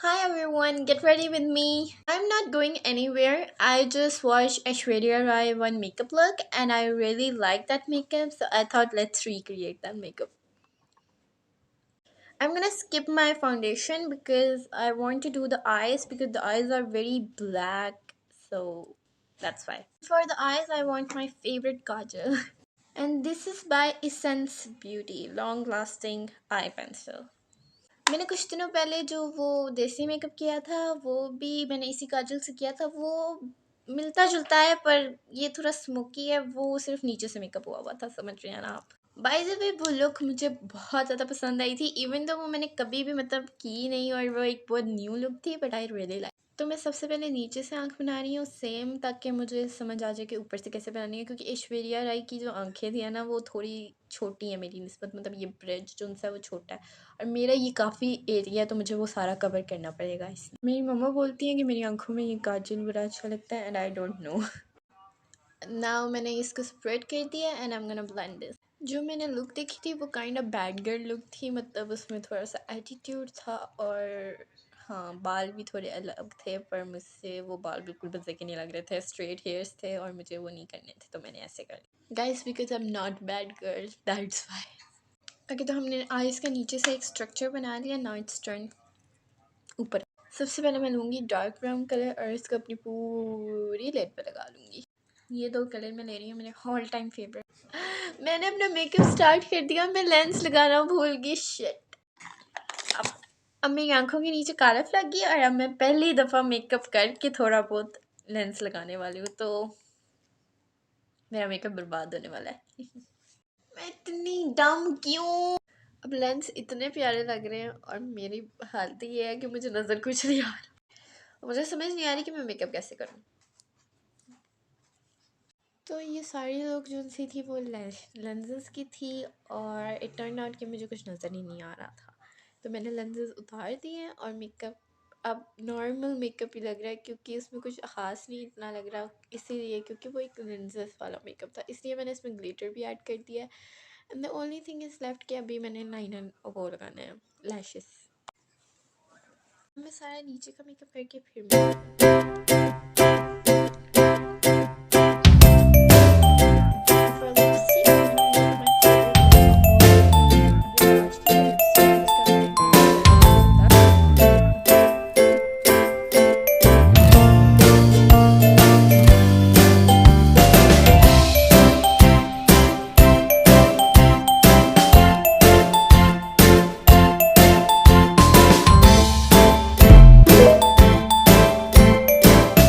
Hi everyone, get ready with me. I'm not going anywhere. I just watched Aishwarya Rai one makeup look and I really like that makeup, so I thought let's recreate that makeup. I'm gonna skip my foundation because I want to do the eyes because the eyes are very black, so that's why. For the eyes, I want my favorite kajal. And this is by Essence Beauty, long lasting eye pencil. मैंने कुछ दिनों पहले जो वो देसी makeup किया था वो भी मैंने इसी काजल से किया था। वो मिलता जुलता है पर ये थोड़ा स्मोकी है। वो सिर्फ नीचे से मेकअप हुआ हुआ था, समझ रहे हैं ना आप। बाय द वे वो लुक मुझे बहुत ज़्यादा पसंद आई थी, इवन तो वो मैंने कभी भी मतलब की नहीं और वो एक बहुत न्यू लुक थी, बट आई रियली लाइक। तो मैं सबसे पहले नीचे से आँख बना रही हूँ सेम, ताकि मुझे समझ आ जाए कि ऊपर से कैसे बनानी है, क्योंकि ऐश्वर्या राय की जो आँखें थी ना वो थोड़ी छोटी है मेरी निस्बत, मतलब ये ब्रिज जो उनसा वो छोटा है और मेरा ये काफ़ी एरिया है, तो मुझे वो सारा कवर करना पड़ेगा इसमें। मेरी मम्मा बोलती हैं कि मेरी आँखों में ये काजल बड़ा अच्छा लगता है and I don't know. Now मैंने इसको स्प्रेड कर दिया and I am gonna blend this. जो मैंने लुक देखी थी वो kind of bad girl look थी, मतलब उसमें थोड़ा सा एटीट्यूड था और हाँ बाल भी थोड़े अलग थे, पर मुझसे वो बाल बिल्कुल मज़े के नहीं लग रहे थे, स्ट्रेट हेयर्स थे और मुझे वो नहीं करने थे, तो मैंने ऐसे कर guys because I am not bad girl, that's why. Okay, तो हमने आइज़ का नीचे से एक स्ट्रक्चर बना लिया, नाउ इट्स टर्न ऊपर। सबसे पहले मैं लूँगी डार्क ब्राउन कलर और इसको अपनी पूरी लेट पे लगा लूँगी। ये दो कलर मैं ले रही हूँ, मेरे ऑल टाइम फेवरेट। मैंने अपना मेकअप स्टार्ट कर दिया, मैं लेंस लगाना भूल गई, शिट। अब अब मेरी आंखों के नीचे कालफ लग गई और अब मैं पहली दफ़ा मेकअप करके थोड़ा बहुत लेंस लगाने वाली हूँ, तो मेरा मेकअप बर्बाद होने वाला है। मैं इतनी डम क्यों? अब लेंस इतने प्यारे लग रहे हैं और मेरी हालत ये है कि मुझे नज़र कुछ नहीं आ रहा, मुझे समझ नहीं आ रही कि मैं मेकअप कैसे करूँ। तो ये सारी लुक जो सी थी वो लेंसेज की थी और इट टर्न आउट कि मुझे कुछ नज़र ही नहीं आ रहा था, तो मैंने लेंसेज उतार दिए और मेकअप अब नॉर्मल मेकअप ही लग रहा है, क्योंकि इसमें कुछ ख़ास नहीं इतना लग रहा, इसीलिए क्योंकि वो एक लेंसेज वाला मेकअप था, इसलिए मैंने इसमें ग्लिटर भी ऐड कर दिया है। And the only thing is left कि अभी मैंने लाइनर वो लगाना है, लैशेस। मैं सारा नीचे का मेकअप करके फिर